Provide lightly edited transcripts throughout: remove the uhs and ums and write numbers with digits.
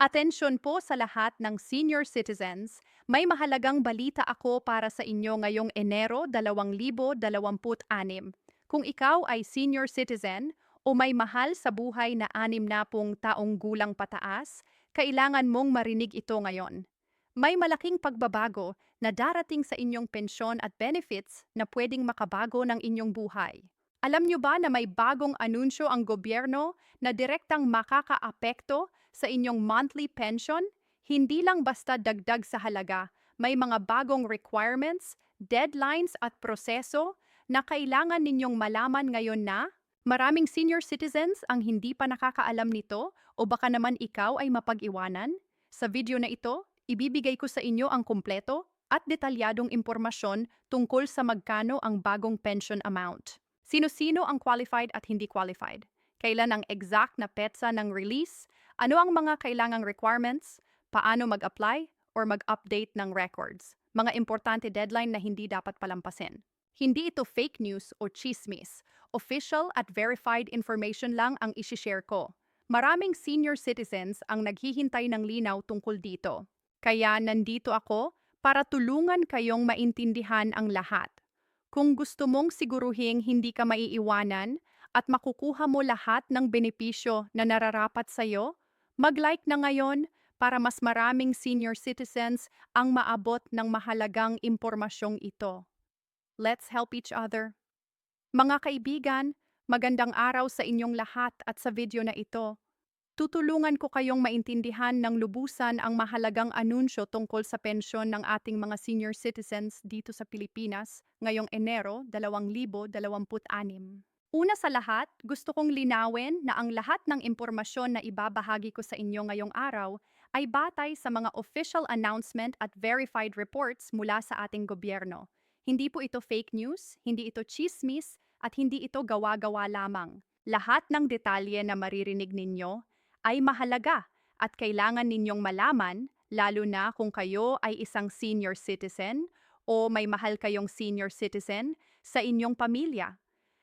Atensyon po sa lahat ng senior citizens, may mahalagang balita ako para sa inyo ngayong Enero 2026. Kung ikaw ay senior citizen o may mahal sa buhay na 60 taong gulang pataas, kailangan mong marinig ito ngayon. May malaking pagbabago na darating sa inyong pensyon at benefits na pwedeng makabago ng inyong buhay. Alam nyo ba na may bagong anunsyo ang gobyerno na direktang makakaapekto sa inyong monthly pension? Hindi lang basta dagdag sa halaga, may mga bagong requirements, deadlines at proseso na kailangan ninyong malaman ngayon na maraming senior citizens ang hindi pa nakakaalam nito o baka naman ikaw ay mapag-iwanan. Sa video na ito, ibibigay ko sa inyo ang kumpleto at detalyadong impormasyon tungkol sa magkano ang bagong pension amount. Sino-sino ang qualified at hindi qualified? Kailan ang exact na petsa ng release? Ano ang mga kailangang requirements? Paano mag-apply or mag-update ng records? Mga importante deadline na hindi dapat palampasin. Hindi ito fake news o chismis. Official at verified information lang ang isishare ko. Maraming senior citizens ang naghihintay ng linaw tungkol dito. Kaya nandito ako para tulungan kayong maintindihan ang lahat. Kung gusto mong siguruhing hindi ka maiiwanan at makukuha mo lahat ng benepisyo na nararapat sa'yo, mag-like na ngayon para mas maraming senior citizens ang maabot ng mahalagang impormasyong ito. Let's help each other. Mga kaibigan, magandang araw sa inyong lahat at sa video na ito. Tutulungan ko kayong maintindihan ng lubusan ang mahalagang anunsyo tungkol sa pensyon ng ating mga senior citizens dito sa Pilipinas ngayong Enero 2026. Una sa lahat, gusto kong linawin na ang lahat ng impormasyon na ibabahagi ko sa inyo ngayong araw ay batay sa mga official announcement at verified reports mula sa ating gobyerno. Hindi po ito fake news, hindi ito chismis, at hindi ito gawa-gawa lamang. Lahat ng detalye na maririnig ninyo ay mahalaga at kailangan ninyong malaman, lalo na kung kayo ay isang senior citizen o may mahal kayong senior citizen sa inyong pamilya.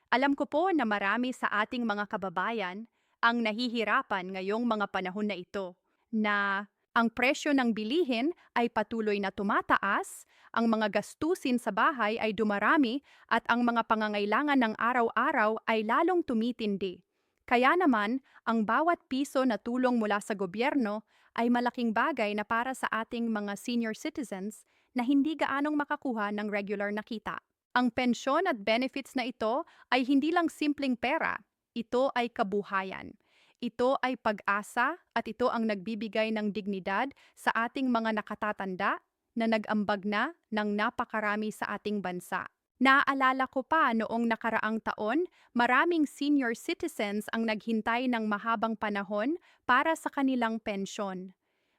Alam ko po na marami sa ating mga kababayan ang nahihirapan ngayong mga panahon na ito, na ang presyo ng bilihin ay patuloy na tumataas, ang mga gastusin sa bahay ay dumarami at ang mga pangangailangan ng araw-araw ay lalong tumitindi. Kaya naman, ang bawat piso na tulong mula sa gobyerno ay malaking bagay na para sa ating mga senior citizens na hindi gaanong makakuha ng regular na kita. Ang pensyon at benefits na ito ay hindi lang simpleng pera, ito ay kabuhayan. Ito ay pag-asa at ito ang nagbibigay ng dignidad sa ating mga nakatatanda na nag-ambag na ng napakarami sa ating bansa. Naaalala ko pa noong nakaraang taon, maraming senior citizens ang naghintay ng mahabang panahon para sa kanilang pensyon.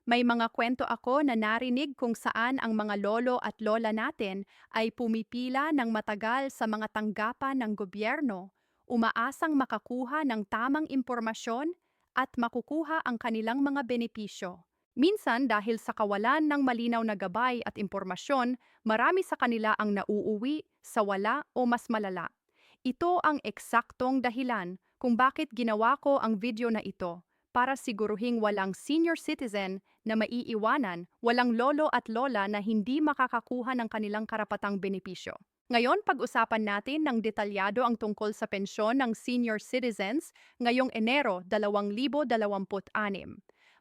May mga kwento ako na narinig kung saan ang mga lolo at lola natin ay pumipila ng matagal sa mga tanggapan ng gobyerno, umaasang makakuha ng tamang impormasyon at makukuha ang kanilang mga benepisyo. Minsan dahil sa kawalan ng malinaw na gabay at impormasyon, marami sa kanila ang nauuwi sa wala o mas malala. Ito ang eksaktong dahilan kung bakit ginawa ko ang video na ito, para siguruhing walang senior citizen na maiiwanan, walang lolo at lola na hindi makakakuha ng kanilang karapatang benepisyo. Ngayon, pag-usapan natin ng detalyado ang tungkol sa pensyon ng senior citizens ngayong Enero 2026.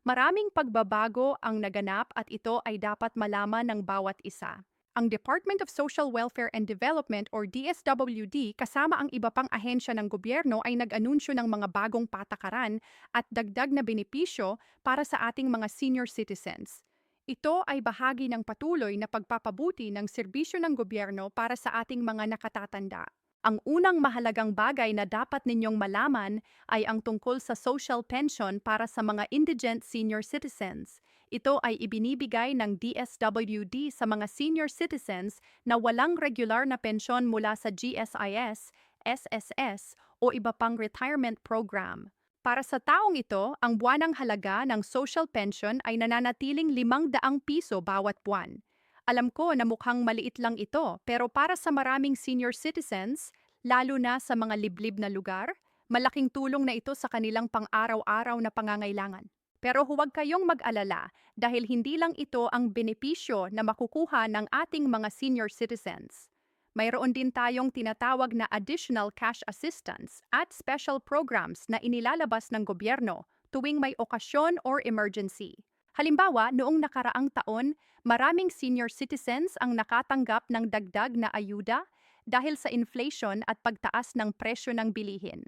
Maraming pagbabago ang naganap at ito ay dapat malaman ng bawat isa. Ang Department of Social Welfare and Development or DSWD kasama ang iba pang ahensya ng gobyerno ay nag-anunsyo ng mga bagong patakaran at dagdag na benepisyo para sa ating mga senior citizens. Ito ay bahagi ng patuloy na pagpapabuti ng serbisyo ng gobyerno para sa ating mga nakatatanda. Ang unang mahalagang bagay na dapat ninyong malaman ay ang tungkol sa social pension para sa mga indigent senior citizens. Ito ay ibinibigay ng DSWD sa mga senior citizens na walang regular na pensyon mula sa GSIS, SSS o iba pang retirement program. Para sa taong ito, ang buwanang halaga ng social pension ay nananatiling ₱500 bawat buwan. Alam ko na mukhang maliit lang ito, pero para sa maraming senior citizens, lalo na sa mga liblib na lugar, malaking tulong na ito sa kanilang pang-araw-araw na pangangailangan. Pero huwag kayong mag-alala dahil hindi lang ito ang benepisyo na makukuha ng ating mga senior citizens. Mayroon din tayong tinatawag na additional cash assistance at special programs na inilalabas ng gobyerno tuwing may okasyon or emergency. Halimbawa, noong nakaraang taon, maraming senior citizens ang nakatanggap ng dagdag na ayuda dahil sa inflation at pagtaas ng presyo ng bilihin.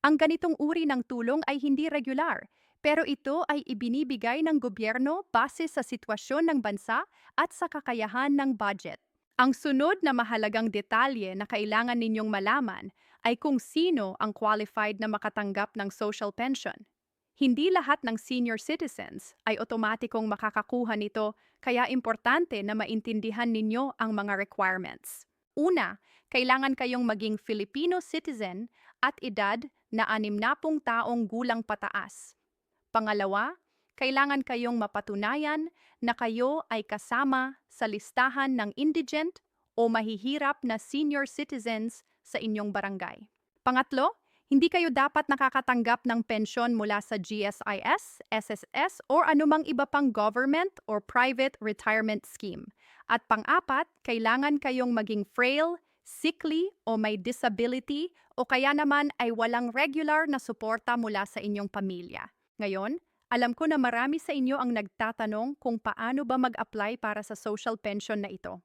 Ang ganitong uri ng tulong ay hindi regular, pero ito ay ibinibigay ng gobyerno base sa sitwasyon ng bansa at sa kakayahan ng budget. Ang sunod na mahalagang detalye na kailangan ninyong malaman ay kung sino ang qualified na makatanggap ng social pension. Hindi lahat ng senior citizens ay otomatikong makakakuha nito, kaya importante na maintindihan ninyo ang mga requirements. Una, kailangan kayong maging Filipino citizen at edad na 60 taong gulang pataas. Pangalawa, kailangan kayong mapatunayan na kayo ay kasama sa listahan ng indigent o mahihirap na senior citizens sa inyong barangay. Pangatlo, hindi kayo dapat nakakatanggap ng pensyon mula sa GSIS, SSS o anumang iba pang government or private retirement scheme. At pang-apat, kailangan kayong maging frail, sickly o may disability o kaya naman ay walang regular na suporta mula sa inyong pamilya. Ngayon, alam ko na marami sa inyo ang nagtatanong kung paano ba mag-apply para sa social pension na ito.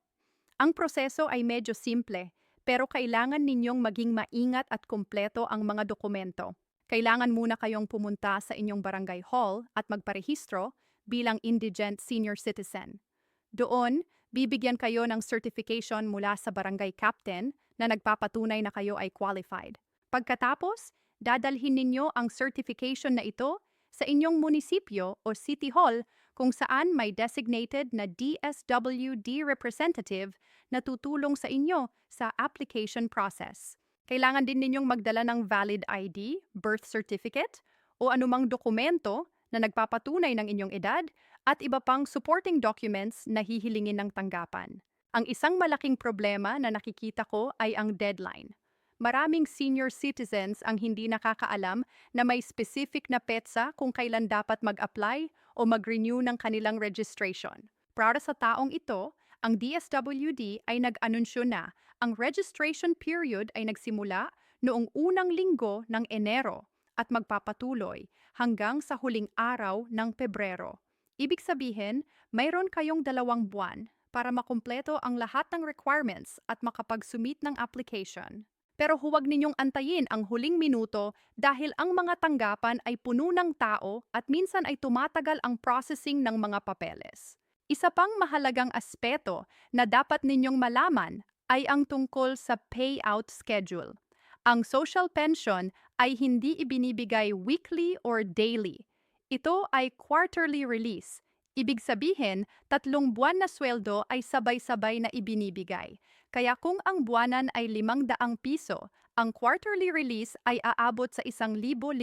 Ang proseso ay medyo simple, pero kailangan ninyong maging maingat at kumpleto ang mga dokumento. Kailangan muna kayong pumunta sa inyong barangay hall at magparehistro bilang indigent senior citizen. Doon, bibigyan kayo ng certification mula sa barangay captain na nagpapatunay na kayo ay qualified. Pagkatapos, dadalhin ninyo ang certification na ito sa inyong munisipyo o city hall kung saan may designated na DSWD representative na tutulong sa inyo sa application process. Kailangan din ninyong magdala ng valid ID, birth certificate, o anumang dokumento na nagpapatunay ng inyong edad at iba pang supporting documents na hihilingin ng tanggapan. Ang isang malaking problema na nakikita ko ay ang deadline. Maraming senior citizens ang hindi nakakaalam na may specific na petsa kung kailan dapat mag-apply o mag-renew ng kanilang registration. Para sa taong ito, ang DSWD ay nag-anunsyo na ang registration period ay nagsimula noong unang linggo ng Enero at magpapatuloy hanggang sa huling araw ng Pebrero. Ibig sabihin, mayroon kayong 2 buwan para makumpleto ang lahat ng requirements at makapag-submit ng application. Pero huwag ninyong antayin ang huling minuto dahil ang mga tanggapan ay puno ng tao at minsan ay tumatagal ang processing ng mga papeles. Isa pang mahalagang aspeto na dapat ninyong malaman ay ang tungkol sa payout schedule. Ang social pension ay hindi ibinibigay weekly or daily. Ito ay quarterly release. Ibig sabihin, 3 buwan na sweldo ay sabay-sabay na ibinibigay. Kaya kung ang buwanan ay 500 piso, ang quarterly release ay aabot sa 1,500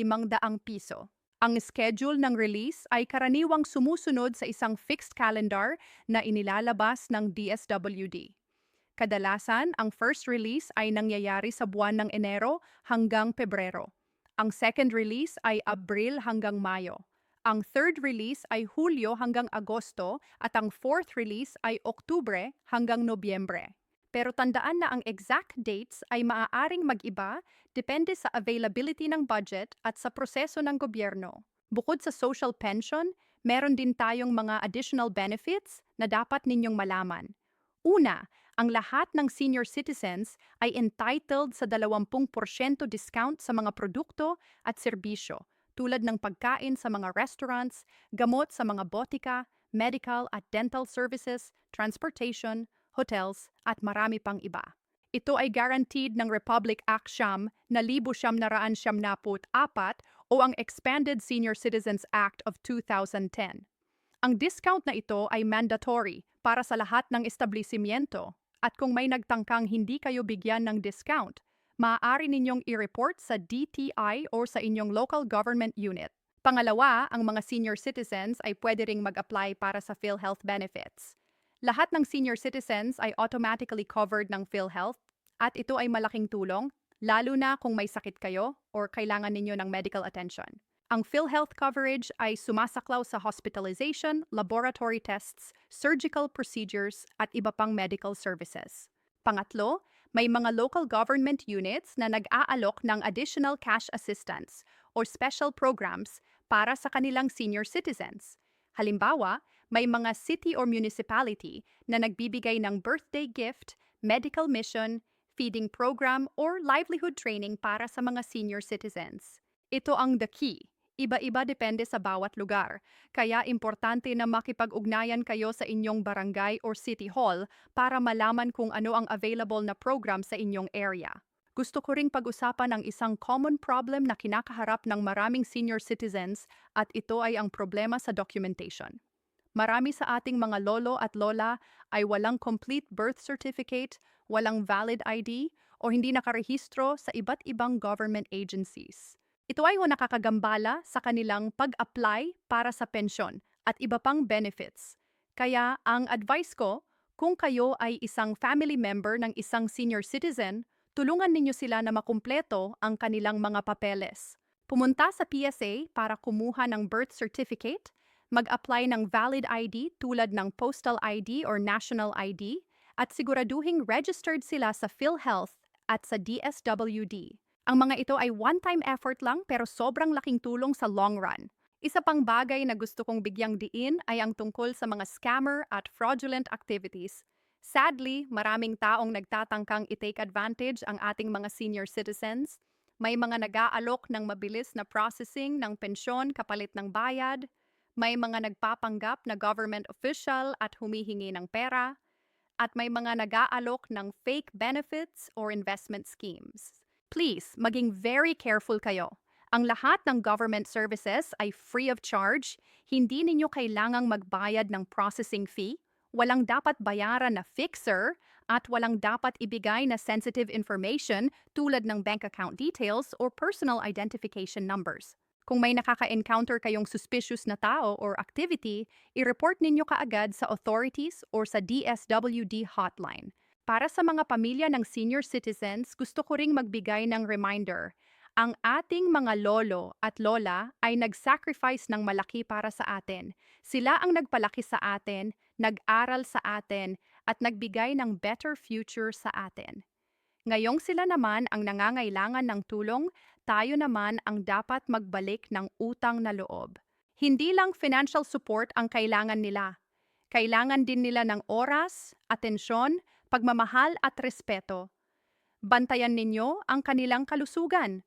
piso. Ang schedule ng release ay karaniwang sumusunod sa isang fixed calendar na inilalabas ng DSWD. Kadalasan, ang first release ay nangyayari sa buwan ng Enero hanggang Pebrero. Ang second release ay Abril hanggang Mayo. Ang third release ay Hulyo hanggang Agosto at ang fourth release ay Oktubre hanggang Nobyembre. Pero tandaan na ang exact dates ay maaaring mag-iba depende sa availability ng budget at sa proseso ng gobyerno. Bukod sa social pension, meron din tayong mga additional benefits na dapat ninyong malaman. Una, ang lahat ng senior citizens ay entitled sa 20% discount sa mga produkto at serbisyo, tulad ng pagkain sa mga restaurants, gamot sa mga botika, medical at dental services, transportation, hotels, at marami pang iba. Ito ay guaranteed ng Republic Act Siyam na 1974 o ang Expanded Senior Citizens Act of 2010. Ang discount na ito ay mandatory para sa lahat ng establishmento at kung may nagtangkang hindi kayo bigyan ng discount, maaari ninyong i-report sa DTI o sa inyong local government unit. Pangalawa, ang mga senior citizens ay pwede ring mag-apply para sa PhilHealth benefits. Lahat ng senior citizens ay automatically covered ng PhilHealth at ito ay malaking tulong, lalo na kung may sakit kayo or kailangan ninyo ng medical attention. Ang PhilHealth coverage ay sumasaklaw sa hospitalization, laboratory tests, surgical procedures at iba pang medical services. Pangatlo, may mga local government units na nag-aalok ng additional cash assistance or special programs para sa kanilang senior citizens. Halimbawa, may mga city or municipality na nagbibigay ng birthday gift, medical mission, feeding program, or livelihood training para sa mga senior citizens. Ito ang the key. Iba-iba depende sa bawat lugar, kaya importante na makipag-ugnayan kayo sa inyong barangay or city hall para malaman kung ano ang available na program sa inyong area. Gusto ko ring pag-usapan ang isang common problem na kinakaharap ng maraming senior citizens at ito ay ang problema sa documentation. Marami sa ating mga lolo at lola ay walang complete birth certificate, walang valid ID, o hindi nakarehistro sa iba't ibang government agencies. Ito ay nakakagambala sa kanilang pag-apply para sa pensyon at iba pang benefits. Kaya ang advice ko, kung kayo ay isang family member ng isang senior citizen, tulungan ninyo sila na makumpleto ang kanilang mga papeles. Pumunta sa PSA para kumuha ng birth certificate, mag-apply ng valid ID tulad ng postal ID or national ID, at siguraduhing registered sila sa PhilHealth at sa DSWD. Ang mga ito ay one-time effort lang pero sobrang laking tulong sa long run. Isa pang bagay na gusto kong bigyang diin ay ang tungkol sa mga scammer at fraudulent activities. Sadly, maraming taong nagtatangkang i-take advantage ang ating mga senior citizens. May mga nag-aalok ng mabilis na processing ng pensyon kapalit ng bayad. May mga nagpapanggap na government official at humihingi ng pera. At may mga nag-aalok ng fake benefits or investment schemes. Please, maging very careful kayo. Ang lahat ng government services ay free of charge. Hindi ninyo kailangang magbayad ng processing fee, walang dapat bayaran na fixer, at walang dapat ibigay na sensitive information tulad ng bank account details or personal identification numbers. Kung may nakaka-encounter kayong suspicious na tao or activity, i-report ninyo kaagad sa authorities or sa DSWD hotline. Para sa mga pamilya ng senior citizens, gusto ko ring magbigay ng reminder. Ang ating mga lolo at lola ay nag-sacrifice ng malaki para sa atin. Sila ang nagpalaki sa atin, nag-aral sa atin, at nagbigay ng better future sa atin. Ngayong sila naman ang nangangailangan ng tulong, tayo naman ang dapat magbalik ng utang na loob. Hindi lang financial support ang kailangan nila. Kailangan din nila ng oras, atensyon, pagmamahal at respeto. Bantayan ninyo ang kanilang kalusugan.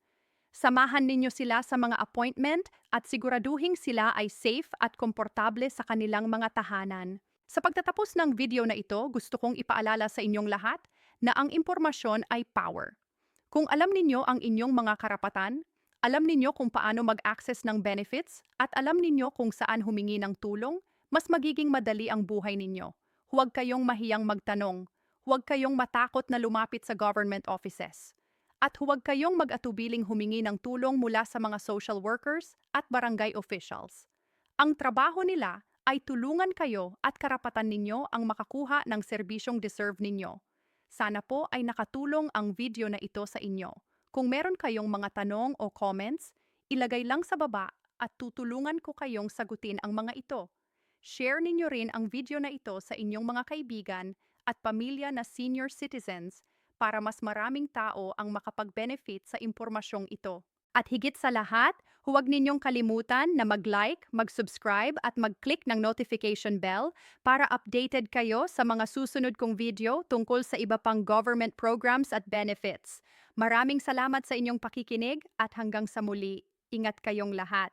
Samahan ninyo sila sa mga appointment at siguraduhing sila ay safe at komportable sa kanilang mga tahanan. Sa pagtatapos ng video na ito, gusto kong ipaalala sa inyong lahat na ang impormasyon ay power. Kung alam ninyo ang inyong mga karapatan, alam ninyo kung paano mag-access ng benefits, at alam ninyo kung saan humingi ng tulong, mas magiging madali ang buhay ninyo. Huwag kayong mahiyang magtanong. Huwag kayong matakot na lumapit sa government offices. At huwag kayong mag-atubiling humingi ng tulong mula sa mga social workers at barangay officials. Ang trabaho nila ay tulungan kayo at karapatan ninyo ang makakuha ng serbisyong deserve ninyo. Sana po ay nakatulong ang video na ito sa inyo. Kung meron kayong mga tanong o comments, ilagay lang sa baba at tutulungan ko kayong sagutin ang mga ito. Share ninyo rin ang video na ito sa inyong mga kaibigan at pamilya na senior citizens para mas maraming tao ang makapag-benefit sa impormasyong ito. At higit sa lahat, huwag ninyong kalimutan na mag-like, mag-subscribe at mag-click ng notification bell para updated kayo sa mga susunod kong video tungkol sa iba pang government programs at benefits. Maraming salamat sa inyong pakikinig at hanggang sa muli, ingat kayong lahat.